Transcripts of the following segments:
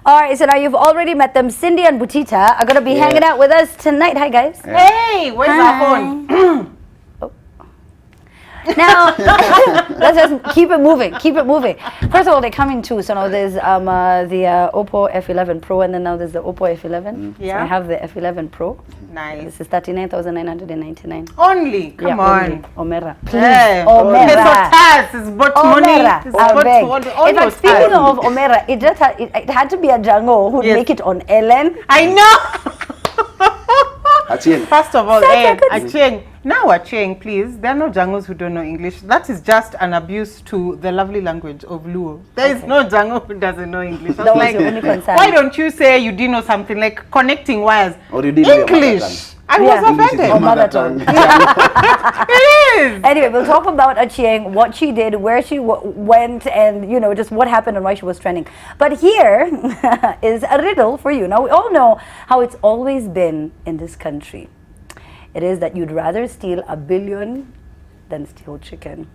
All right, so now you've already met them. Cindy and Butita are going to be hanging out with us tonight. Hi, guys. Hey, where's our phone? Now, let's just keep it moving. Keep it moving. First of all, they're coming too. So now there's the Oppo F11 Pro, and then now there's the Oppo F11. Yeah. So I have the F11 Pro. Nice. This is 39,999. Only? Come on. Only. Omera. Please. Hey. Omera. It's bought money. Omera. In fact, speaking of Omera, it had to be a Django who'd make it on Ellen. I know. Acheng. First of all, Acheng. Now Acheng, please. There are no Jangos who don't know English. That is just an abuse to the lovely language of Luo. There is no Jango who doesn't know English. I was like, why don't you say you did know something like connecting wires? Or you did English. I was offended. Or mother tongue. It is. Anyway, we'll talk about Acheng, what she did, where she went, and just what happened and why she was trending. But here is a riddle for you. Now, we all know how it's always been in this country. It is that you'd rather steal 1 billion than steal chicken.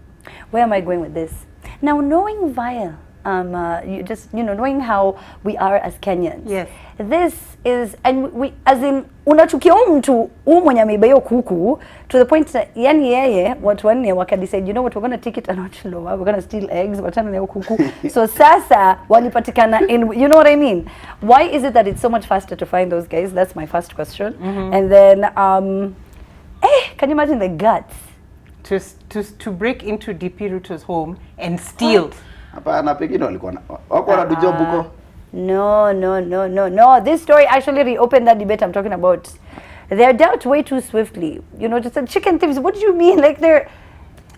Where am I going with this? Now, knowing via knowing how we are as Kenyans. Yes. This is, and we, as in, unachukia mtu mwenye ameiba hiyo kuku to the point that yani yeye watu wanne wakadecide, you know what, we're going to take it a notch lower, we're going to steal eggs, wachana na hiyo kuku. So sasa walipatikana in, you know what I mean? Why is it that it's so much faster to find those guys? That's my first question. And then, can you imagine the guts? To break into DP Ruto's home and steal. Hapana, pengine walikuwa wako na job huko. No. This story actually reopened that debate I'm talking about. They're dealt way too swiftly. Just the chicken thieves. What do you mean? Like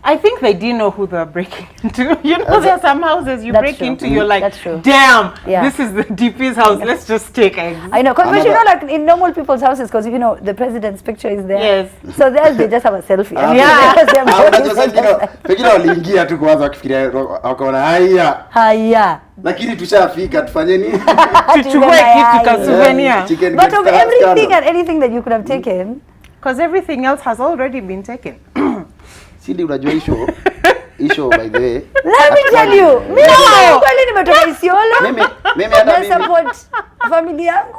I think they didn't know who they're breaking into. There are some houses you break into, you're like, damn, this is the DP's house. Let's just take eggs. I know, because like in normal people's houses, because the president's picture is there. Yes. So theirs, they just have a selfie. Pengine waliingia tu kwanza wakifikiria wakaona haya. Lakini tushafika tufanye nini? Tuchukue kitu ka souvenir. But of everything and anything that you could have taken, because everything else has already been taken. Cindy, unajua isho by the way. Let me tell you. No. Kweli nimetoka Isiolo. Mimi hata mimi support familia yangu.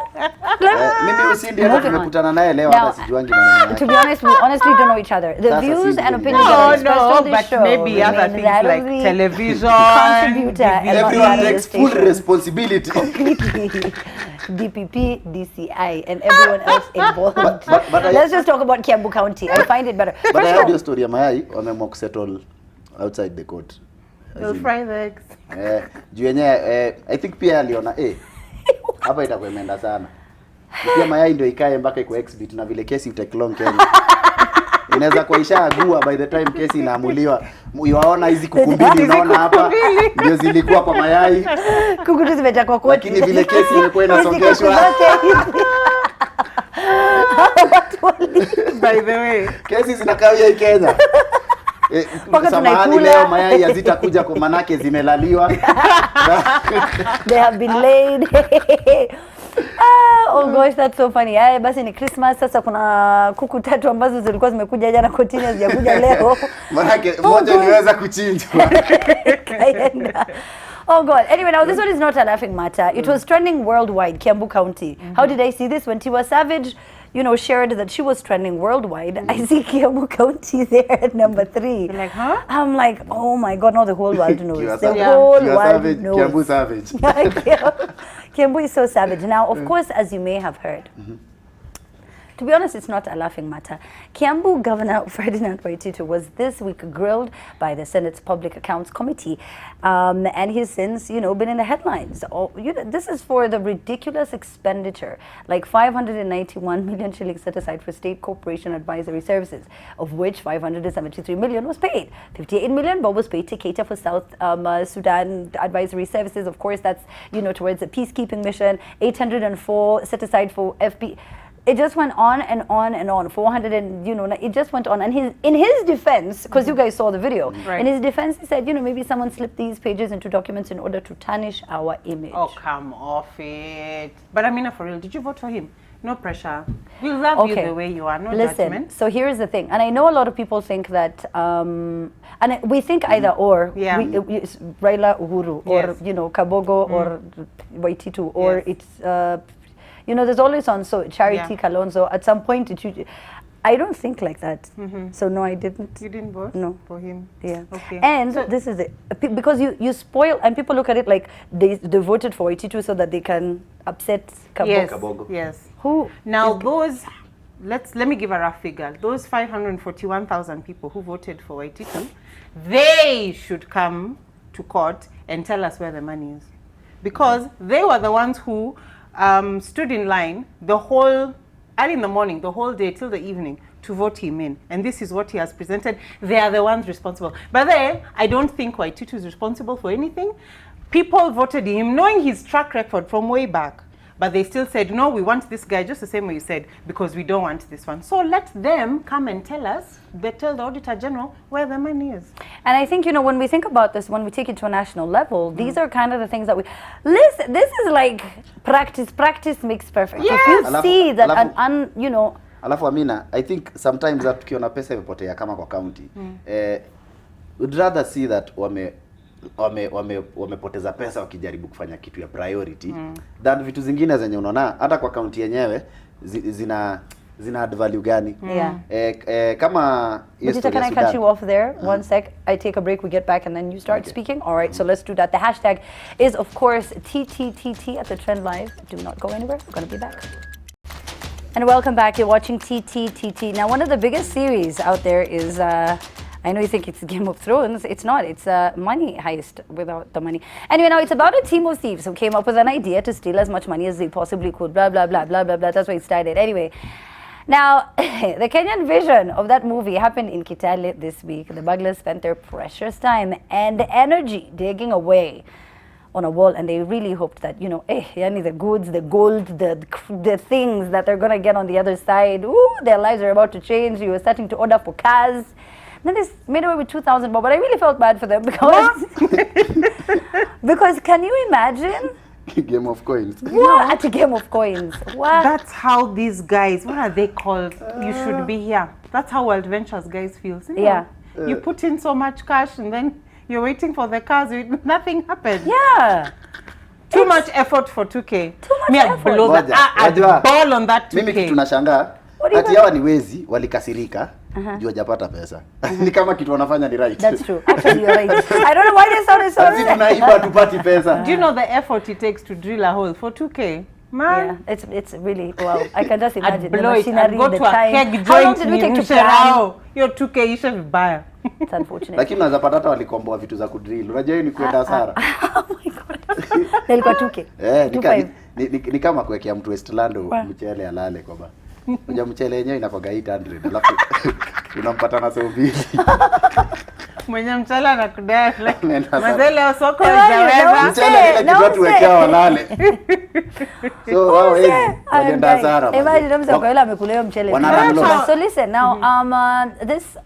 Mimi Cindy hata tumekutana naye leo hata sijuangi maneno. To be honest, we honestly don't know each other. The views and opinions that are expressed on this show, maybe other things like television, contributor, everyone takes full responsibility. Completely. DPP, DCI, and everyone else involved. But let's just talk about Kiambu County. I find it better. But I heard your story ya mayai wameamua settle outside the court. We'll fry the eggs. Juu yenyewe I think pia aliona hapa itakuwa imeenda sana. Pia mayai ndio ikae mpaka iko exhibit na vile kesi take long Kenya. Inaweza kuisha agua by the time kesi inaamuliwa. Unaona hizi kuku mbili unaona hapa ndio zilikuwa kwa mayai. Kuku tu zimetakwa kwa lakini vile kesi imekuwa inasongeshwa. By the way, kesi zinakawia Kenya. Samahani leo mayai hazitakuja kwa manake zimelaliwa. They have been laid. Oh gosh, that's so funny. Basi ni Christmas sasa, kuna kuku 3 ambazo zilikuwa zimekuja jana kotini hazijakuja leo. Manake moja niweza kuchinjwa. Oh God. Anyway, now this one is not a laughing matter. It was trending worldwide, Kiambu County. How did I see this? When Tiwa Savage, shared that she was trending worldwide, I see Kiambu County there at number 3. You're like, huh? I'm like, oh my God, now the whole world knows. The Kiwa whole world knows. Kiambu Savage. Kiambu is so savage. Now, of course, as you may have heard, to be honest, it's not a laughing matter. Kiambu Governor Ferdinand Waititu was this week grilled by the Senate's Public Accounts Committee, and he's since, been in the headlines. This is for the ridiculous expenditure, like 591 million shillings set aside for state corporation advisory services, of which 573 million was paid. 58 million was paid to cater for South Sudan advisory services. Of course, that's, towards a peacekeeping mission. 804 set aside for FP. It just went on and on and on. 400 and, it just went on. And in his defense, because you guys saw the video, in his defense, he said, maybe someone slipped these pages into documents in order to tarnish our image. Oh, come off it. But Amina, for real, did you vote for him? No pressure. We love you the way you are. No judgment. So here's the thing, and I know a lot of people think that, we think either or. Yeah. It's Raila Uhuru, or Kabogo, or Waititu, or it's there's always on Charity Kalonzo. At some point, I don't think like that. So no, I didn't. You didn't vote? No. For him? Yeah. Okay. And this is it. Because you spoil, and people look at it like they voted for Waititu so that they can upset Kabogo. Yes. Who? Now those, let me give a rough figure. Those 541,000 people who voted for Waititu, they should come to court and tell us where the money is. Because they were the ones who stood in line early in the morning, the whole day till the evening to vote him in. And this is what he has presented. They are the ones responsible. But then, I don't think Waititu is responsible for anything. People voted him knowing his track record from way back. But they still said, no, we want this guy, just the same way you said, because we don't want this one. So let them come and tell us, tell the Auditor General where the money is. And I think, when we think about this, when we take it to a national level, these are kind of the things that listen, this is like practice makes perfect. Yes. If you see that Alafu Amina, I think sometimes that tukiona pesa imepotea kama kwa county, would rather see that wamepoteza pesa wakijaribu kufanya kitu ya priority than vitu zingine zenye unaona hata kwa county yenyewe zina add value gani. Kama can I cut you off there? One sec. I take a break, we get back, and then you start speaking. All right, so let's do that. The hashtag is, of course, TTTT at the Trend Live. Do not go anywhere. We're going to be back. And welcome back. You're watching TTTT. Now, one of the biggest series out there is... I know you think it's Game of Thrones. It's not. It's a money heist without the money. Anyway, now it's about a team of thieves who came up with an idea to steal as much money as they possibly could. Blah, blah, blah, blah, blah, blah. That's where it started. Anyway, now, the Kenyan version of that movie happened in Kitale this week. The burglars spent their precious time and energy digging away on a wall, and they really hoped that, the goods, the gold, the things that they're going to get on the other side, their lives are about to change. You were starting to order for cars. Then they made away with 2,000 more, but I really felt bad for them because because can you imagine? Game of coins. What? At a game of coins. What? That's how these guys, what are they called? You should be here. That's how World Ventures guys feel. Yeah. You put in so much cash and then you're waiting for the cars. Nothing happens. Yeah. Too much effort for 2K. Too much effort. I'd ball on that 2K. Mimi kitu tunashangaa. Ati hawa ni wezi walikasirika. Juu hajapata pesa. Ni kama kitu wanafanya ni right. That's true. Actually, you're right. I don't know why they sounded so right. Tunaiba tupati pesa. Do you know the effort it takes to drill a hole for 2K? Man. Yeah, it's really, wow. I can just imagine the machinery, the time. How long did we take to plan? Your 2K isha vibaya. It's unfortunate. Lakini unaweza pata hata walikomboa vitu za kudrill. Unajua hiyo ni kwenda hasara. Oh my god. Nilikuwa 2K. Ni kama kuwekea mtu Westland mchele alale kwamba. Unajua mchele yenyewe inakuwa 800 alafu unampata na sio mbili. Mwenye mchele anakudai mazele ya soko hajaweza. Mchele ile kitu watu wekea walale. So wao wanaenda hasara. Imagine mzee ile amekulea mchele. So listen now, this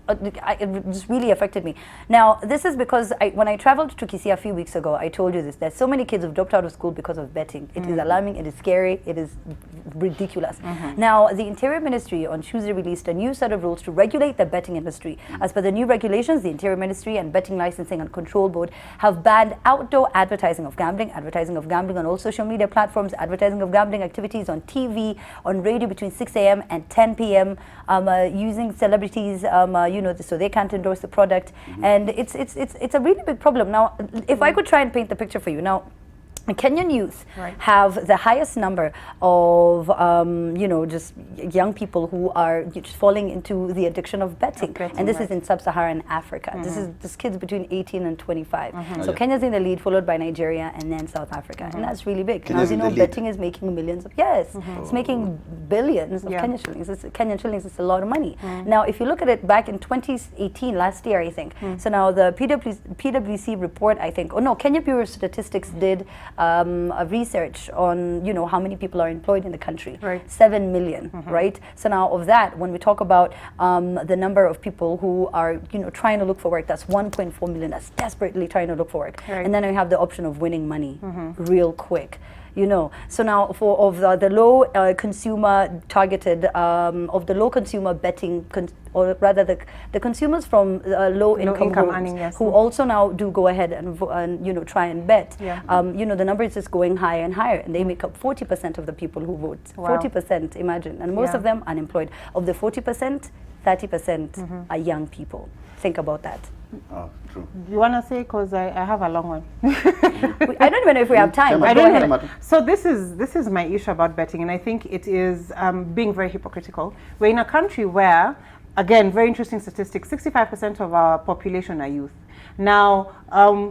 just really affected me. Now this is because when I traveled to Kisii a few weeks ago, I told you this. There's so many kids who've dropped out of school because of betting. It is alarming. It is scary. It is ridiculous. Now the Interior Ministry on Tuesday released a new set of rules to regulate the betting industry. As per the new regulations, the Interior Ministry and Betting Licensing and Control Board have banned outdoor advertising of gambling on all social media platforms, advertising of gambling activities on TV, on radio between 6 a.m. and 10 p.m., using celebrities, so they can't endorse the product. And it's a really big problem. Now, if I could try and paint the picture for you. Now, Kenyan youth have the highest number of, just young people who are just falling into the addiction of betting. And this is in sub-Saharan Africa. This kids between 18 and 25. So Kenya's in the lead, followed by Nigeria and then South Africa. And that's really big. Now, as you know, betting is making millions of, it's making billions of Kenyan shillings. It's a lot of money. Now, if you look at it back in 2018, last year, I think. So now the PwC report, I think, Kenya Bureau of Statistics did a research on, how many people are employed in the country. 7 million, right? So now of that, when we talk about the number of people who are, trying to look for work, that's 1.4 million. That's desperately trying to look for work. And then we have the option of winning money real quick. you know. So now for the low consumer targeted of the low consumer betting or rather the consumers from low income homes earning, yes. who also now do go ahead and you know, try and bet. Yeah. You know, the number is just going higher and higher, and they make up 40% of the people who vote. Wow. 40%, imagine, and most of them unemployed. Of the 40%, 30% are young people. Think about that. Oh, true. You want to say, because I have a long one. I don't even know if we have time. I Go don't ahead. know. So this is my issue about betting, and I think it is being very hypocritical. We're in a country where, again, very interesting statistics, 65% of our population are youth. Now,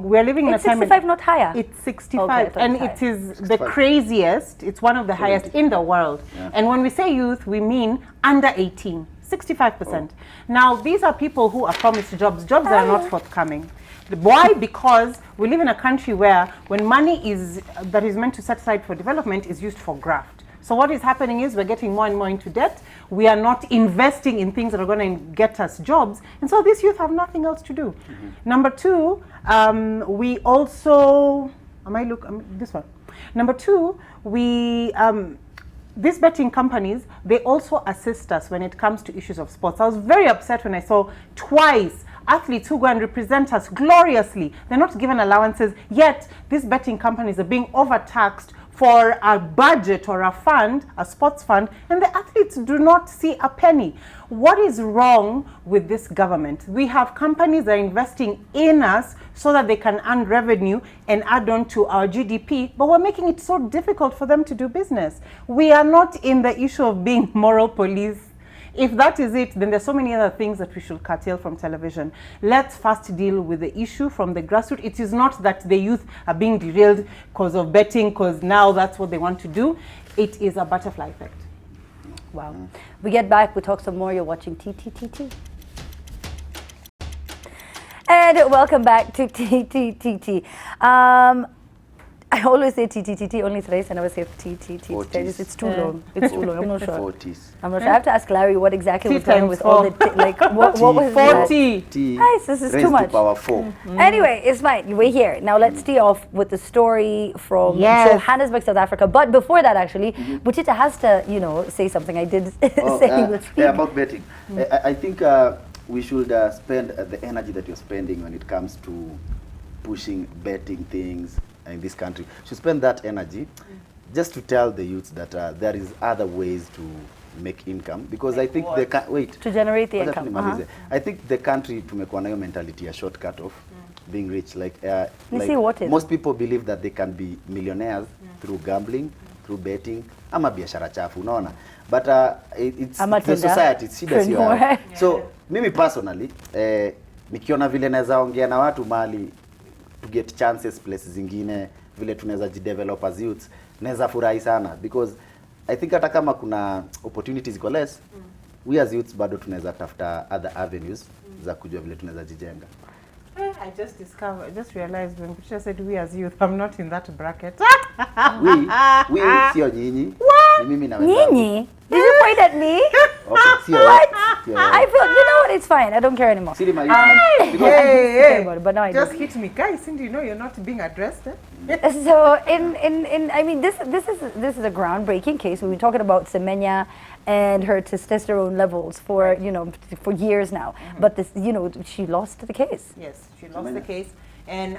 we're living in a time... It's 65, not higher? It's 65, okay, and it is the craziest, it's one of the highest in the world. Yeah. And when we say youth, we mean under 18, 65%. Now, these are people who are promised jobs that are not forthcoming. Why? Because we live in a country where when money that is meant to set aside for development is used for graft. So what is happening is we're getting more and more into debt. We are not investing in things that are going to get us jobs. And so these youth have nothing else to do. Number two, we also, this one. Number two, these betting companies, they also assist us when it comes to issues of sports. I was very upset when I saw twice athletes who go and represent us gloriously. They're not given allowances, yet these betting companies are being overtaxed for a budget or a fund, a sports fund, and the athletes do not see a penny. What is wrong with this government? We have companies that are investing in us so that they can earn revenue and add on to our GDP, but we're making it so difficult for them to do business. We are not in the issue of being moral police. If that is it, then there's so many other things that we should curtail from television. Let's first deal with the issue from the grassroots. It is not that the youth are being derailed because of betting, because now that's what they want to do. It is a butterfly effect. Wow. We get back, we talk some more. You're watching TTTT. And welcome back to TTTT. I always say TTTT only thrice. I never say TTT. It's too long. It's too long. I'm not sure. 40s. I'm not sure. I have to ask Larry what exactly was going on with all the like. What was 40? Guys, this is too much. To power 4. Anyway, it's fine. We're here now. Let's tee off with the story from Johannesburg, South Africa. But before that, actually, Butita has to, you know, say something. I did say let's speak. Yeah, about betting. I think we should spend the energy that you're spending when it comes to pushing betting things in this country. Should spend that energy just to tell the youths that there is other ways to make income, because I think to generate the income. I think the country tumekuwa nayo mentality a shortcut of being rich. Like what is most people believe that they can be millionaires through gambling, through betting, ama biashara chafu, unaona. But it's the society, it's shida sio. So mimi personally nikiona vile naweza ongea na watu mali to get chances places zingine, vile tunaweza jidevelop as youths, naweza furahi sana, because I think hata kama kuna opportunities iko less, we as youths bado tunaweza tafuta other avenues za kujua vile tunaweza jijenga. I just realized when Kucha said we as youth, I'm not in that bracket. we sio nyinyi. Ni mimi na wenzangu. Nyinyi? Did you point at me? Okay, sio. What? I feel, you know what, it's fine. I don't care anymore. Hey, but now I just hit me. Guys, Cindy, you know you're not being addressed. So I mean, this is a groundbreaking case. We've been talking about Semenya and her testosterone levels for, you know, for years now. But this, you know, she lost the case. Yes, she lost the case. And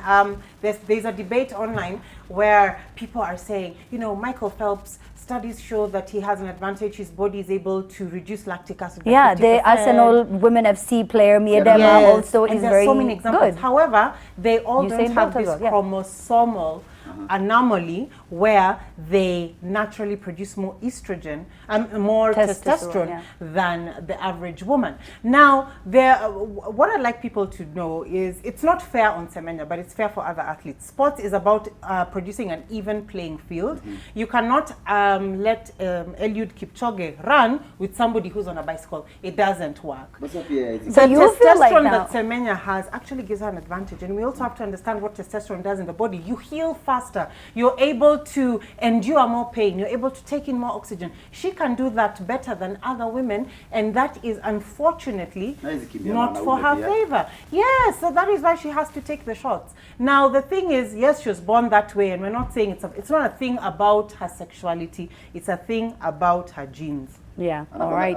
there's a debate online where people are saying, you know, Michael Phelps, studies show that he has an advantage. His body is able to reduce lactic acid by 50%. The Arsenal Women FC player, Miedema, also is very so many examples. good. However, they all don't have this chromosomal anomaly where they naturally produce more estrogen and more testosterone than the average woman. Now, what I'd like people to know is it's not fair on Semenya, but it's fair for other athletes. Sports is about producing an even playing field. You cannot let Eliud Kipchoge run with somebody who's on a bicycle. It doesn't work. So the testosterone that Semenya has actually gives her an advantage, and we also have to understand what testosterone does in the body. You heal faster faster. You're able to endure more pain. You're able to take in more oxygen. She can do that better than other women, and that is unfortunately not for her favor. Yes, so that is why she has to take the shots. Now the thing is, yes, she was born that way, and we're not saying it's not a thing about her sexuality. It's a thing about her genes. Yeah. All right.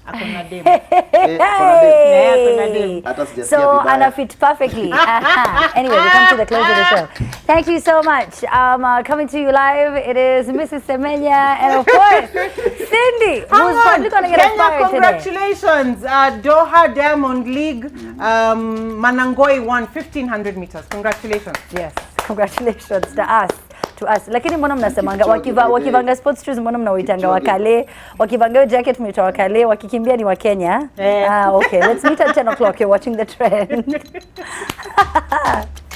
Hey. So Anna fit perfectly. Anyway, we come to the close of the show. Thank you so much. Coming to you live, it is Mrs. Semenya and of course Cindy, who's probably going to get inspired congratulations. Doha Diamond League, Manangoi won 1500 meters. Congratulations. Yes, congratulations to us. Lakini mbona mnasemanga wakivanga sports shoes mbona mnaoitanga wakale, wakivanga jacket mnaita wakale, wakikimbia ni wa Kenya. Okay, let's meet at 10 o'clock. You're watching The Trend.